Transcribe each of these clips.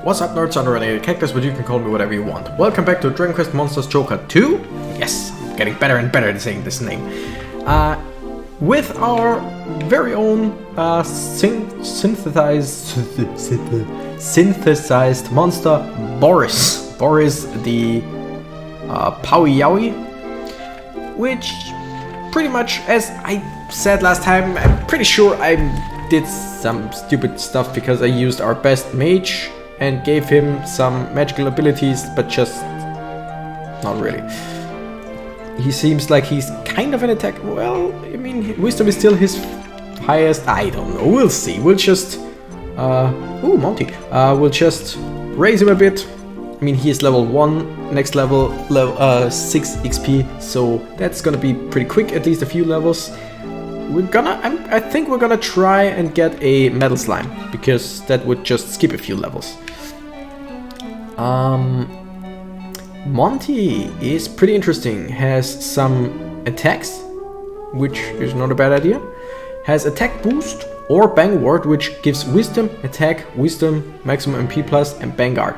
What's up, nerds? I'm Renegade Cactus, but you can call me whatever you want. Welcome back to Dragon Quest Monsters Joker 2. Yes, I'm getting better and better at saying this name. With our very own synthesized monster, Boris. Boris the Powie Yowie, which pretty much, as I said last time, I'm pretty sure I did some stupid stuff because I used our best mage and gave him some magical abilities, but just not really. He seems like he's kind of an attack. Well, I mean, wisdom is still his highest. I don't know. We'll see. We'll just Monty. We'll just raise him a bit. I mean, he is level 1. Next level 6 XP. So that's gonna be pretty quick. At least a few levels. I think we're gonna try and get a metal slime, because that would just skip a few levels. Monty is pretty interesting. Has some attacks, which is not a bad idea. Has attack boost or bang ward, which gives wisdom, attack, wisdom, maximum MP plus, and bang guard.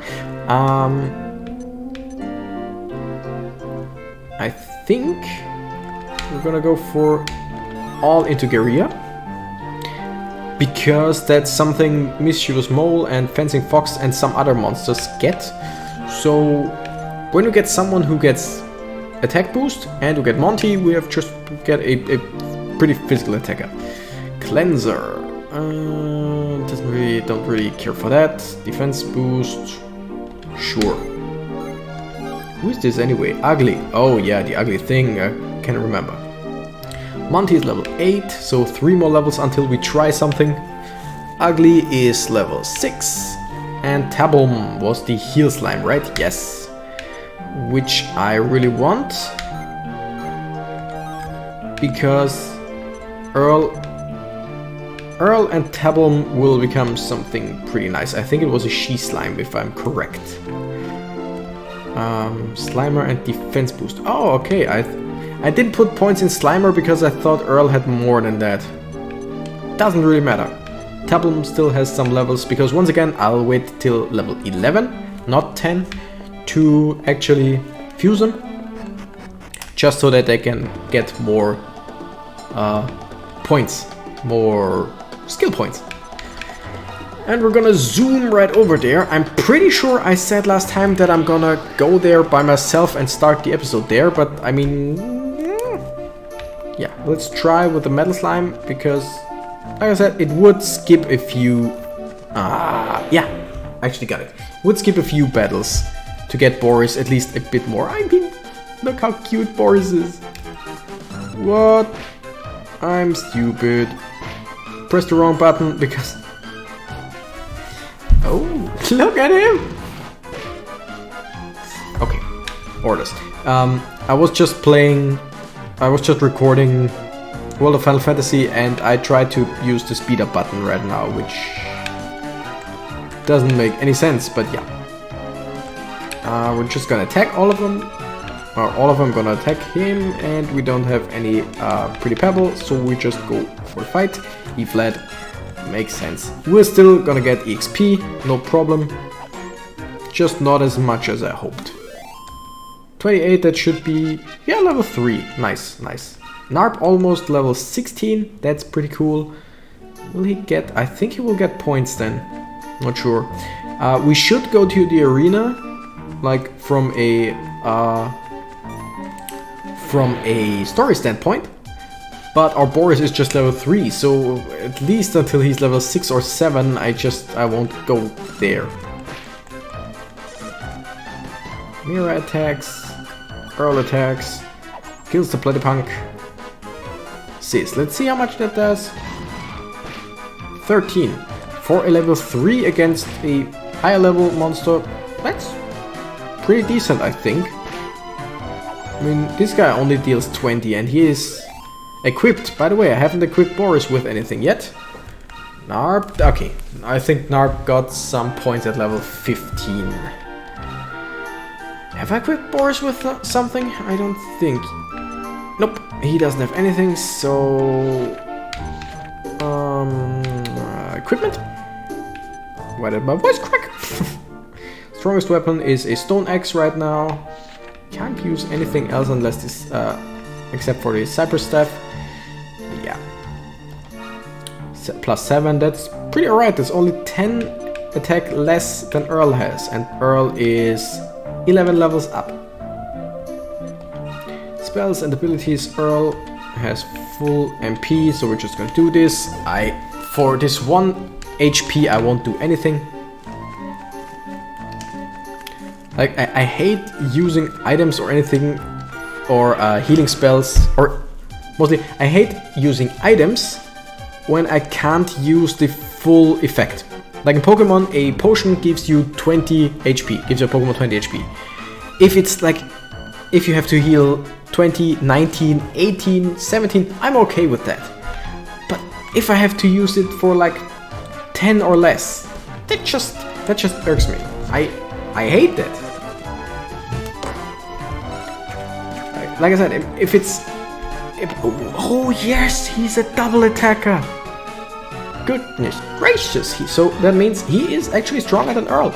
I think we're gonna go for all into Guerilla, because that's something Mischievous Mole and Fencing Fox and some other monsters get. So when we get someone who gets attack boost and we get Monty, we have just get a pretty physical attacker. Cleanser, don't really care for that. Defense boost, sure. Who is this anyway? Ugly. Oh yeah, the ugly thing. I can't remember. Monty is level 8, so 3 more levels until we try something. Ugly is level 6. And Tabum was the heal slime, right? Yes. Which I really want, because Earl and Tabum will become something pretty nice. I think it was a she slime, if I'm correct. Slimer and defense boost. Oh, okay. I didn't put points in Slimer because I thought Earl had more than that. Doesn't really matter. Tabum still has some levels, because once again I'll wait till level 11, not 10, to actually fuse them, just so that they can get more points, more skill points. And we're gonna zoom right over there. I'm pretty sure I said last time that I'm gonna go there by myself and start the episode there, but I mean, yeah, let's try with the metal slime, because like I said, it would skip a few, yeah, I actually got it. Would skip a few battles to get Boris at least a bit more. I mean, look how cute Boris is. What? I'm stupid. Press the wrong button because... Oh, look at him! Okay, orders. I was just recording World of Final Fantasy, and I tried to use the speed up button right now, which doesn't make any sense, but yeah. We're just gonna attack all of them, or all of them gonna attack him, and we don't have any pretty pebble, so we just go for a fight. He fled, makes sense. We're still gonna get EXP, no problem, just not as much as I hoped. 28, that should be, yeah, level 3, nice. Narp almost level 16, that's pretty cool. Will he get, I think he will get points then, not sure. We should go to the arena, like from a story standpoint, but our Boris is just level 3, so at least until he's level 6 or 7, I won't go there. Mira attacks, Earl attacks, kills the Platypunk. Sis, let's see how much that does. 13 for a level 3 against a higher level monster. That's pretty decent, I think. I mean, this guy only deals 20 and he is equipped. By the way, I haven't equipped Boris with anything yet. Narp, okay. I think Narp got some points at level 15. Have I equipped Boris with something? I don't think. Nope, he doesn't have anything, so... equipment? Why did my voice crack? Strongest weapon is a stone axe right now. Can't use anything else unless this, except for the cypress staff. Yeah. +7, that's pretty alright. There's only 10 attack less than Earl has, and Earl is 11 levels up. Spells and abilities, Earl has full MP, so we're just gonna do this. For this 1 HP, I won't do anything. Like, I hate using items or anything, or healing spells, or mostly, I hate using items when I can't use the full effect. Like in Pokemon, a potion gives you 20 HP, gives your Pokemon 20 HP. If it's like, if you have to heal 20, 19, 18, 17, I'm okay with that. But if I have to use it for like 10 or less, that just irks me. I hate that. Like I said, if it's... oh yes, he's a double attacker! Goodness gracious, so that means he is actually stronger than Earl.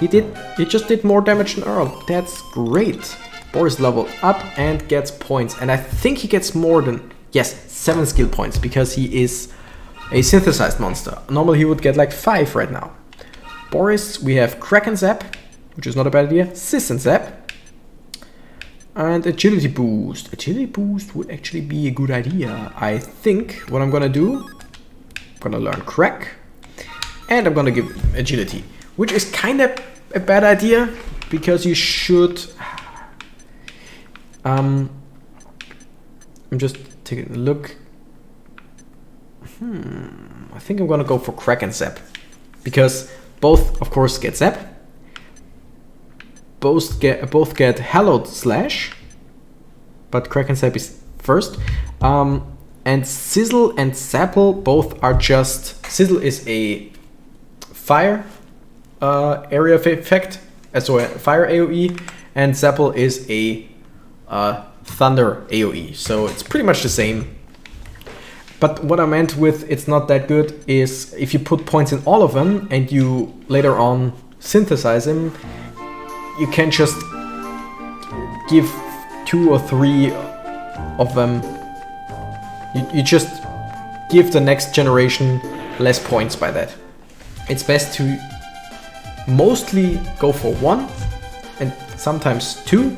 He just did more damage than Earl. That's great. Boris leveled up and gets points, and I think he gets more than, yes, 7 skill points, because he is a synthesized monster. Normally he would get like 5 right now. Boris, we have Crack and Zap, which is not a bad idea, Sis and Zap, and Agility Boost. Agility Boost would actually be a good idea. I think what I'm gonna do, I'm gonna learn Crack, and I'm gonna give Agility, which is kind of a bad idea, because you should... I'm just taking a look. I think I'm gonna go for Crack and Zap, because both, of course, get Zap. Both get Hallowed Slash, but Crack and Zap is first. And Sizzle and Zapple both are just... Sizzle is a fire area effect, so a fire AoE, and Zapple is a thunder AoE, so it's pretty much the same. But what I meant with it's not that good is if you put points in all of them and you later on synthesize them, you can just give 2 or 3 of them. You just give the next generation less points by that. It's best to mostly go for 1 and sometimes 2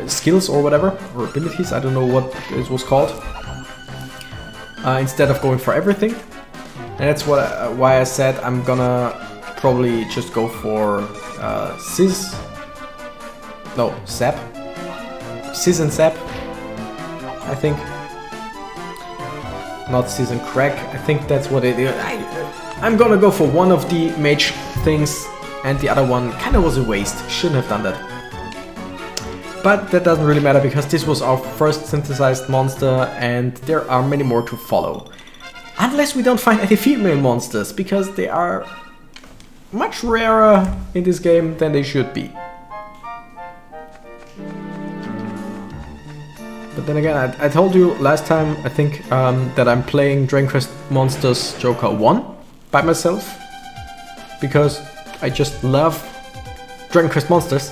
skills or whatever, or abilities, I don't know what it was called, instead of going for everything. And that's why I said I'm gonna probably just go for Zap. Sis and Zap, I think. Not Sis and Crack, I think that's what it is. I'm gonna go for one of the mage things, and the other one kind of was a waste. Shouldn't have done that. But that doesn't really matter, because this was our first synthesized monster and there are many more to follow. Unless we don't find any female monsters, because they are much rarer in this game than they should be. But then again, I told you last time, I think, that I'm playing Dragon Quest Monsters Joker 1 by myself, because I just love Dragon Quest Monsters.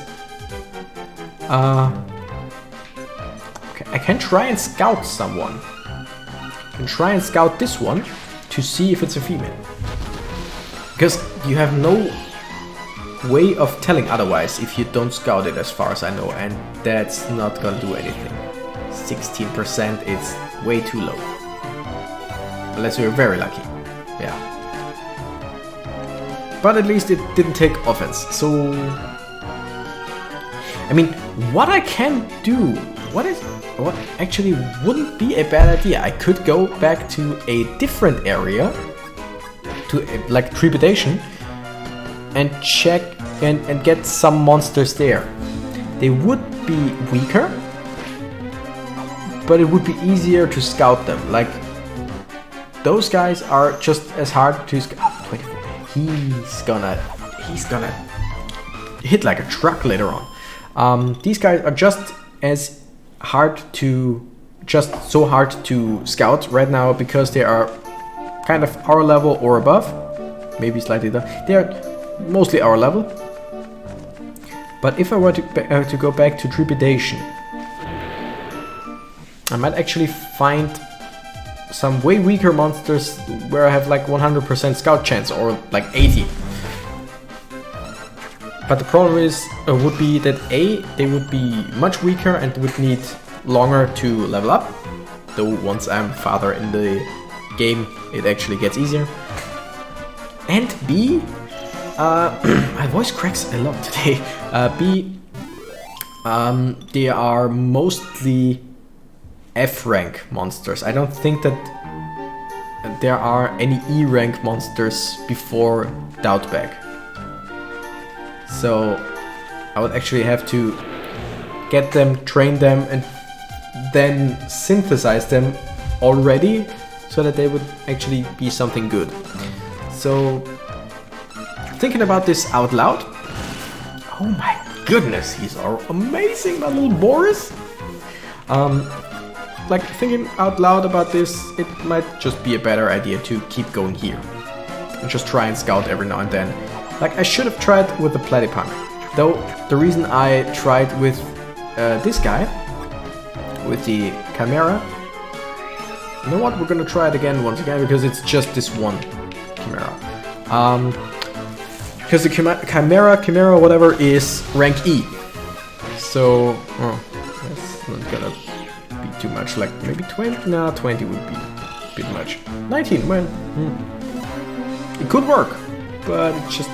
Okay, I can try and scout someone. I can try and scout this one to see if it's a female. Because you have no way of telling otherwise if you don't scout it, as far as I know, and that's not gonna do anything. 16% is way too low. Unless you're very lucky. Yeah. But at least it didn't take offense, so... I mean, what I can do, what actually wouldn't be a bad idea. I could go back to a different area, to like Trepidation, and check and get some monsters there. They would be weaker, but it would be easier to scout them. Like, those guys are just as hard to scout. 24. He's gonna hit like a truck later on. These guys are just as hard to, so hard to scout right now, because they are kind of our level or above, maybe slightly down. They are mostly our level. But if I were to go back to Trepidation, I might actually find some way weaker monsters where I have like 100% scout chance or like 80. But the problem is, would be that A, they would be much weaker and would need longer to level up. Though once I'm farther in the game, it actually gets easier. And B, my voice cracks a lot today. B, they are mostly F rank monsters. I don't think that there are any E rank monsters before Doubtbag. So I would actually have to get them, train them, and then synthesize them already so that they would actually be something good. So thinking about this out loud, oh my goodness, he's amazing, that little Boris. Like thinking out loud about this, it might just be a better idea to keep going here and just try and scout every now and then. Like I should have tried with the Platypunk, though the reason I tried with this guy, with the Chimera, you know what, we're gonna try it again once again because it's just this one Chimera. Because the Chimera, whatever, is rank E. So, that's not gonna be too much, like maybe 20? No, 20 would be a bit much. 19, well, it could work, but it's just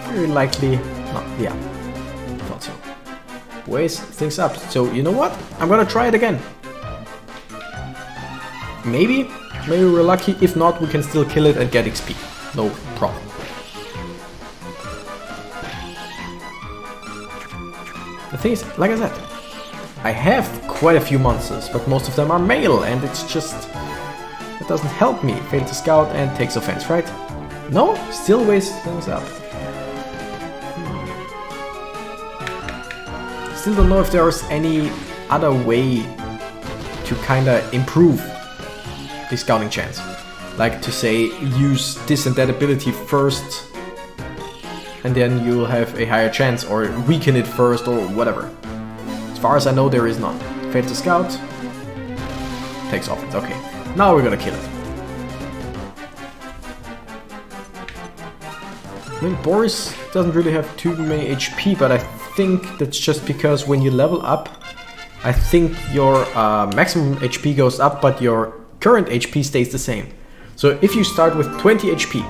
very likely not. Yeah, thought so. Weighs things up, so you know what? I'm gonna try it again. Maybe we're lucky, if not, we can still kill it and get XP. No problem. The thing is, like I said, I have quite a few monsters, but most of them are male, and it's just... it doesn't help me. Fail to scout and takes offense, right? No? Still weighs things up. Still don't know if there's any other way to kinda improve the scouting chance. Like to say, use this and that ability first, and then you'll have a higher chance, or weaken it first, or whatever. As far as I know, there is none. Fail to scout, takes offense. Okay, now we're gonna kill it. I mean, Boris doesn't really have too many HP, but I think that's just because when you level up, I think your maximum HP goes up, but your current HP stays the same. So if you start with 20 HP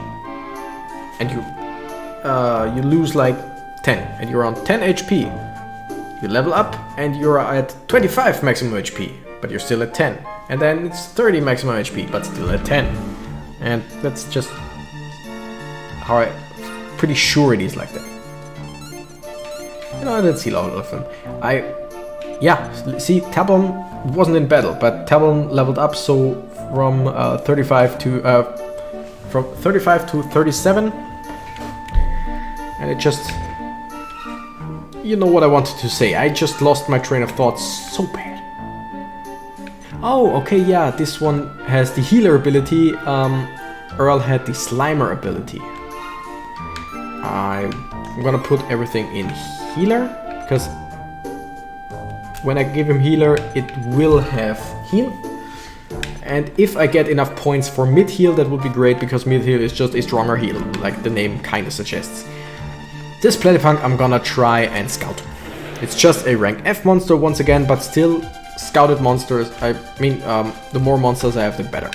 and you lose like 10 and you're on 10 HP, you level up and you're at 25 maximum HP, but you're still at 10. And then it's 30 maximum HP, but still at 10. And that's just how I'm pretty sure it is like that. You know, I didn't see a lot of them. Yeah, see, Tablon wasn't in battle, but Tablon leveled up, so from 35 to 37, and it just, you know what I wanted to say. I just lost my train of thought so bad. Oh, okay, yeah, this one has the healer ability. Earl had the Slimer ability. I'm gonna put everything in healer, because when I give him healer, it will have heal. And if I get enough points for mid-heal, that would be great, because mid-heal is just a stronger heal, like the name kinda suggests. This Platypunk I'm gonna try and scout. It's just a rank F monster once again, but still scouted monsters. I mean, the more monsters I have, the better.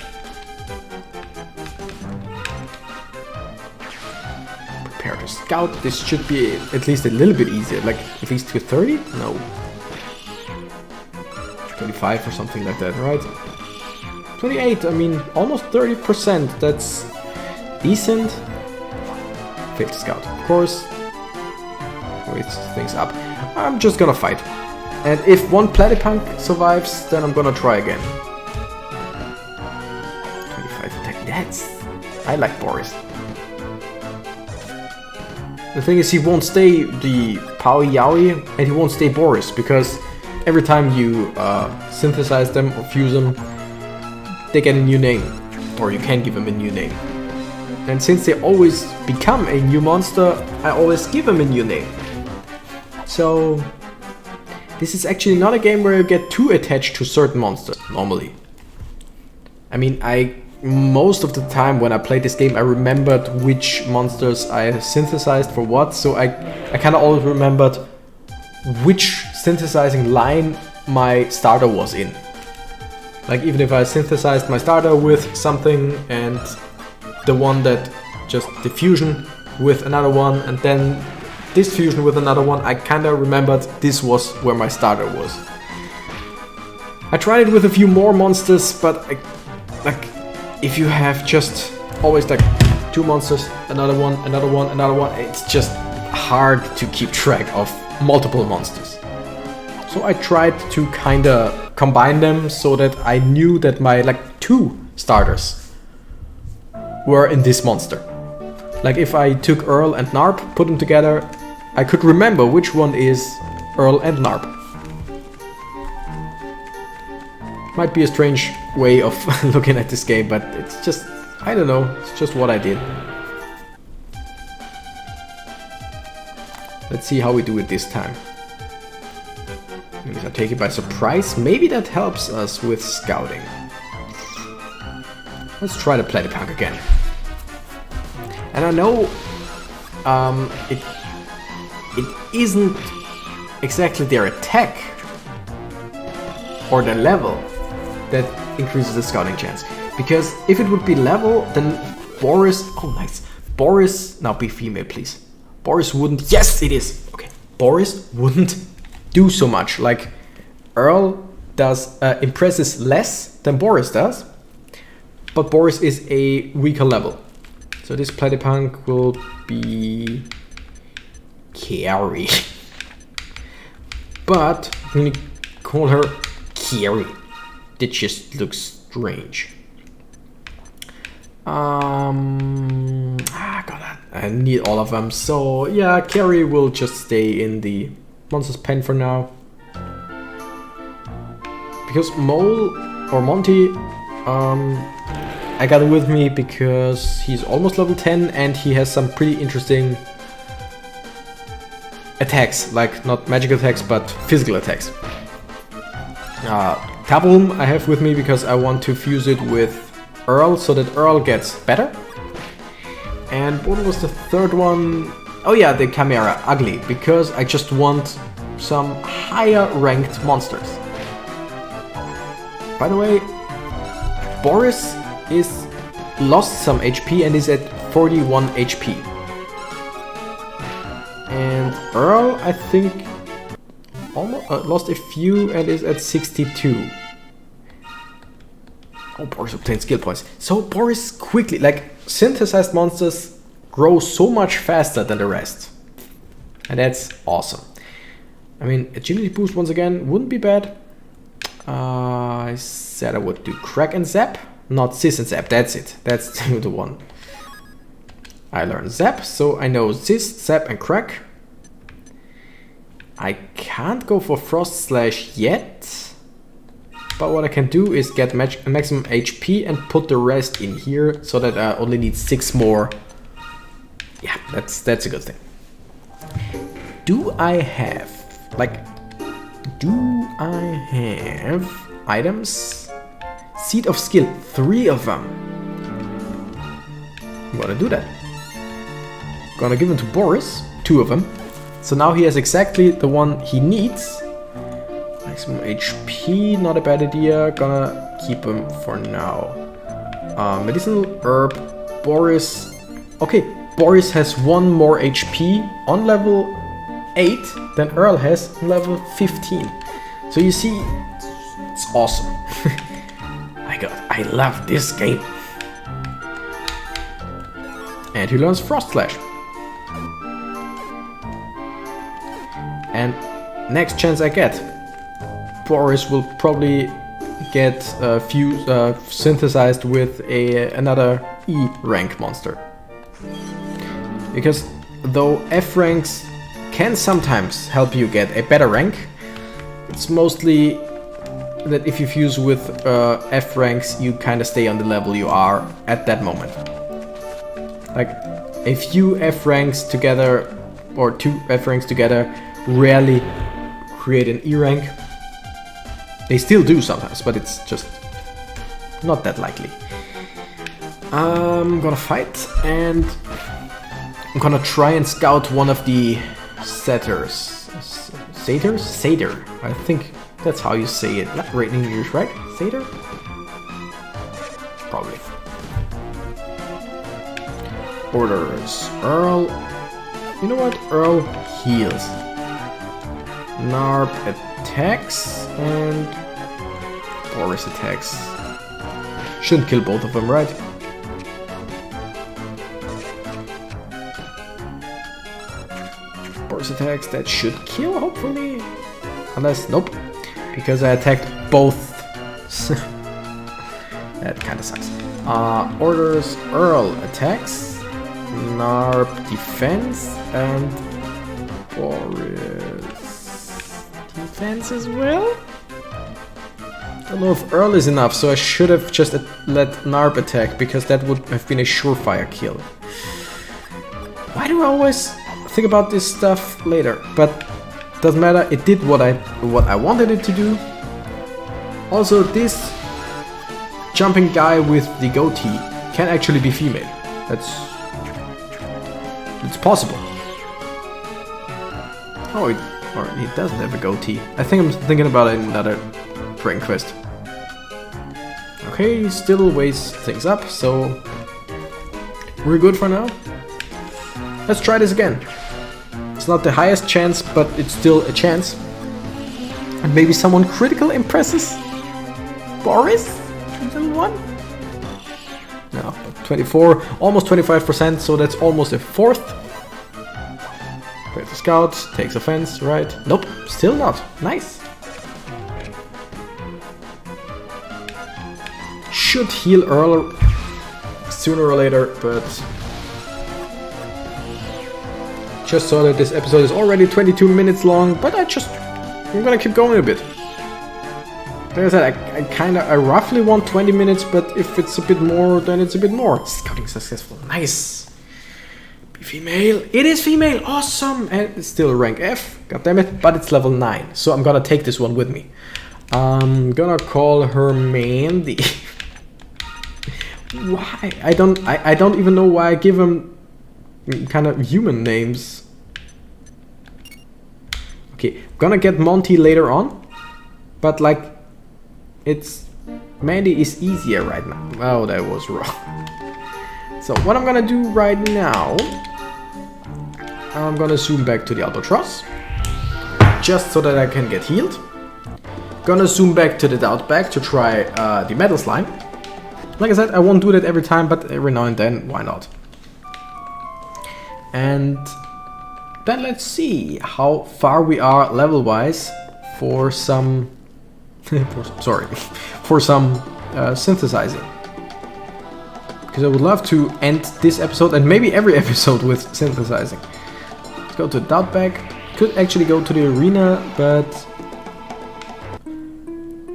Prepare to scout. This should be at least a little bit easier, like at least to 30? No. 25 or something like that, right? 28, I mean, almost 30%, that's decent. Failed to scout, of course. Weights things up. I'm just gonna fight. And if one Platypunk survives, then I'm gonna try again. 25 attack, that's... I like Boris. The thing is, he won't stay the Powy Yowie, and he won't stay Boris, because every time you synthesize them or fuse them, they get a new name, or you can give them a new name. And since they always become a new monster, I always give them a new name. So this is actually not a game where you get too attached to certain monsters, normally. I mean, most of the time when I played this game, I remembered which monsters I synthesized for what, so I kind of always remembered which synthesizing line my starter was in. Like, even if I synthesized my starter with something and the one that just the fusion with another one and then this fusion with another one, I kind of remembered this was where my starter was. I tried it with a few more monsters, but like if you have just always like 2 monsters, another one, it's just hard to keep track of multiple monsters. So I tried to kind of combine them so that I knew that my like 2 starters were in this monster. Like if I took Earl and Narp, put them together, I could remember which one is Earl and Narp. Might be a strange way of looking at this game, but it's just, I don't know, it's just what I did. Let's see how we do it this time. Maybe I take it by surprise. Maybe that helps us with scouting. Let's try the Platypunk again. And I know it isn't exactly their attack or their level that increases the scouting chance. Because if it would be level, then Boris... Oh, nice. Boris... Now be female, please. Boris wouldn't... Yes, it is! Okay. Boris wouldn't do so much. Like, Earl does impresses less than Boris does. But Boris is a weaker level. So this Platypunk will be... Carrie. But I'm gonna call her Carrie. That just looks strange. God, I need all of them. So yeah, Carrie will just stay in the monster's pen for now. Because Mole or Monty, I got him with me because he's almost level 10 and he has some pretty interesting attacks, like not magic attacks but physical attacks. Tabum I have with me because I want to fuse it with Earl so that Earl gets better. And what was the third one? Oh yeah, the Chimera, Ugly, because I just want some higher ranked monsters. By the way, Boris is lost some HP and is at 41 HP. And Earl, I think, almost lost a few and is at 62. Oh, Boris obtained skill points. So Boris quickly, like, synthesized monsters grow so much faster than the rest. And that's awesome. I mean, agility boost once again wouldn't be bad. I said I would do Crack and Zap, not Sis and Zap, that's it. That's the one. I learned Zap, so I know Sis, Zap and Crack. I can't go for Frost Slash yet, but what I can do is get maximum HP and put the rest in here so that I only need 6 more. Yeah, that's a good thing. Do I have items? Seed of Skill, 3 of them. I'm gonna do that. Gonna give them to Boris, 2 of them. So now he has exactly the one he needs. Maximum HP, not a bad idea. Gonna keep him for now. Medicinal Herb, Boris. Okay, Boris has 1 more HP on level 8 than Earl has on level 15. So you see, it's awesome. My god, I love this game. And he learns Frost Slash. And next chance I get, Boris will probably get synthesized with another E rank monster. Because though F ranks can sometimes help you get a better rank, it's mostly that if you fuse with F ranks, you kind of stay on the level you are at that moment. Like, a few F ranks together, or 2 F ranks together, rarely create an E rank. They still do sometimes, but it's just not that likely. I'm gonna fight, and I'm gonna try and scout one of the satyrs. Satyr? I think that's how you say it. Not right in English, right? Satyr? Probably. Orders. Earl. You know what? Earl heals. Narp attacks and Boris attacks. Shouldn't kill both of them, right? Boris attacks, that should kill, hopefully. Unless, nope. Because I attacked both. That kinda sucks. Orders, Earl attacks. Narp defense and Boris defense as well. Don't know if Earl is enough, so I should have just let Narp attack because that would have been a surefire kill. Why do I always think about this stuff later? But doesn't matter. It did what I wanted it to do. Also, this jumping guy with the goatee can actually be female. It's possible. Oh, or he doesn't have a goatee. I think I'm thinking about it in another Dragon Quest. Okay, he still weighs things up, so we're good for now. Let's try this again. It's not the highest chance, but it's still a chance. And maybe someone critical impresses? Boris? Little one? No, 24, almost 25%, so that's almost a 4th. Great scout, takes offense, right? Nope, still not. Nice. Should heal Earl sooner or later, but just saw that this episode is already 22 minutes long, but I'm gonna keep going a bit. Like I said, I roughly want 20 minutes, but if it's a bit more, then it's a bit more. Scouting successful, nice. Be female, it is female, awesome, and it's still rank F, god damn it, but it's level 9, so I'm gonna take this one with me. I'm gonna call her Mandy. Why? I don't even know why I give them kind of human names. Okay, I'm gonna get Monty later on, but like, Mandy is easier right now. Oh, that was wrong. So what I'm gonna do right now, I'm gonna zoom back to the Albatross, just so that I can get healed. Gonna zoom back to the Doubtbag to try the Metal Slime. Like I said, I won't do that every time, but every now and then, why not? And then let's see how far we are level-wise for some... for some synthesizing. Because I would love to end this episode, and maybe every episode, with synthesizing. Let's go to the Doubtbag. Could actually go to the arena, but...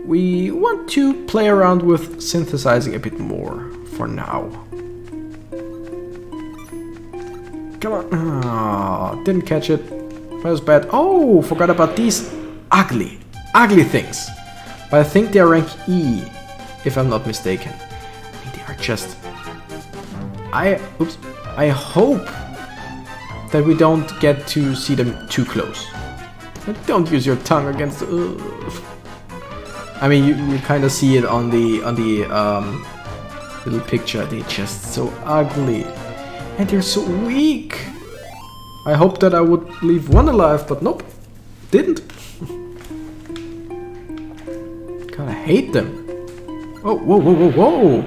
we want to play around with synthesizing a bit more for now. Come on. Oh, didn't catch it. That was bad. Oh, forgot about these ugly things. But I think they are rank E, if I'm not mistaken. I mean, they are just... I hope that we don't get to see them too close. Don't use your tongue against the... I mean, you kind of see it on the little picture. They're just so ugly, and they're so weak. I hope that I would leave one alive, but nope, didn't. God, I hate them. Oh, whoa!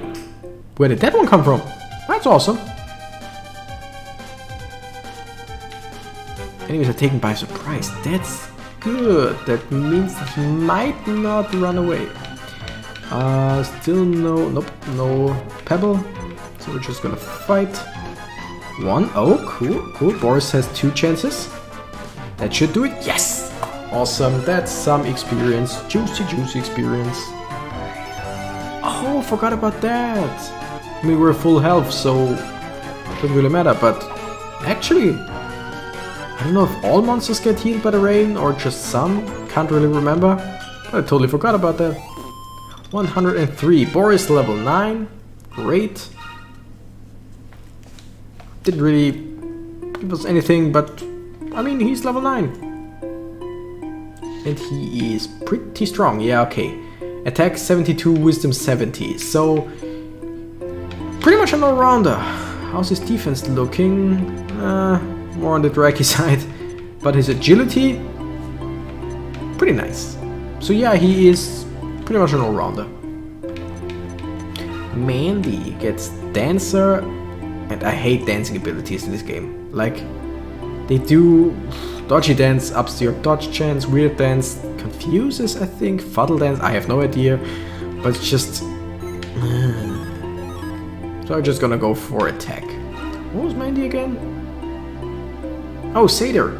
Where did that one come from? That's awesome. Enemies are taken by surprise. That's good. That means he might not run away. Still no pebble. So we're just gonna fight. One. Oh, cool. Boris has 2 chances. That should do it. Yes! Awesome. That's some experience. Juicy experience. Oh, forgot about that. I mean, we're full health, so doesn't really matter, but actually, I don't know if all monsters get healed by the rain or just some, can't really remember, but I totally forgot about that. 103, Boris level 9, great. Didn't really give us anything, but I mean, he's level 9. And he is pretty strong, yeah, okay. Attack 72, Wisdom 70, so pretty much an all-rounder. How's his defense looking? More on the draggy side, but his agility, pretty nice. So yeah, he is pretty much an all-rounder. Mandy gets Dancer, and I hate dancing abilities in this game. Like, they do dodgy dance ups your dodge chance, weird dance confuses, I think, fuddle dance, I have no idea, but it's just... So I'm just gonna go for attack. What was Mandy again? Oh, Satyr.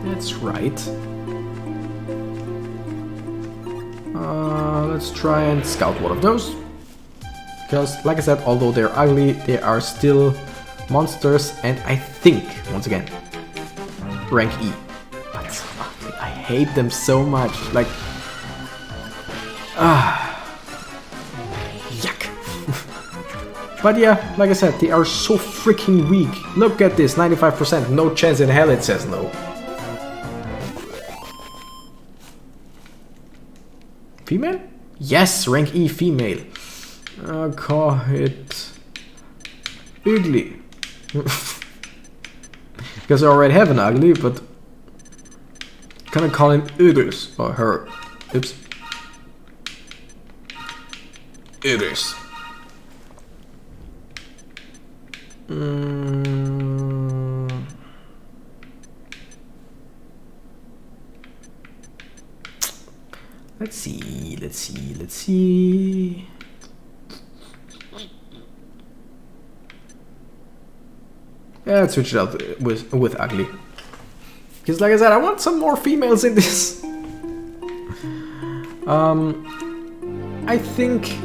That's right. Let's try and scout one of those. Because, like I said, although they're ugly, they are still monsters, and I think, once again, rank E. But so ugly. I hate them so much. Like, yuck. But yeah, like I said, they are so freaking weak. Look at this, 95%, no chance in hell it says no. Female? Yes, rank E female. Call it ugly. Because I already have an ugly, but gonna call him Ugus or her. Oops. Ugus. Let's see. Yeah, let's switch it out with ugly. Because like I said, I want some more females in this. I think...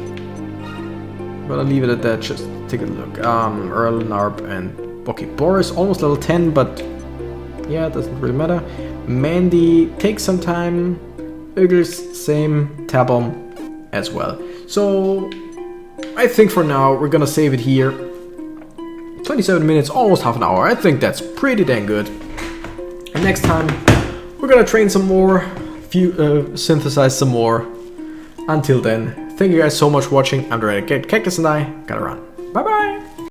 But I'll leave it at that, just take a look. Earl, Narp, and... Okay, Boris, almost level 10, but... Yeah, it doesn't really matter. Mandy takes some time. Uggles, same. Tabom as well. So... I think for now, we're gonna save it here. 27 minutes, almost half an hour. I think that's pretty dang good. And next time, we're gonna train some more, synthesize some more. Until then, thank you guys so much for watching. I'm the Red Cactus and I gotta run. Bye bye!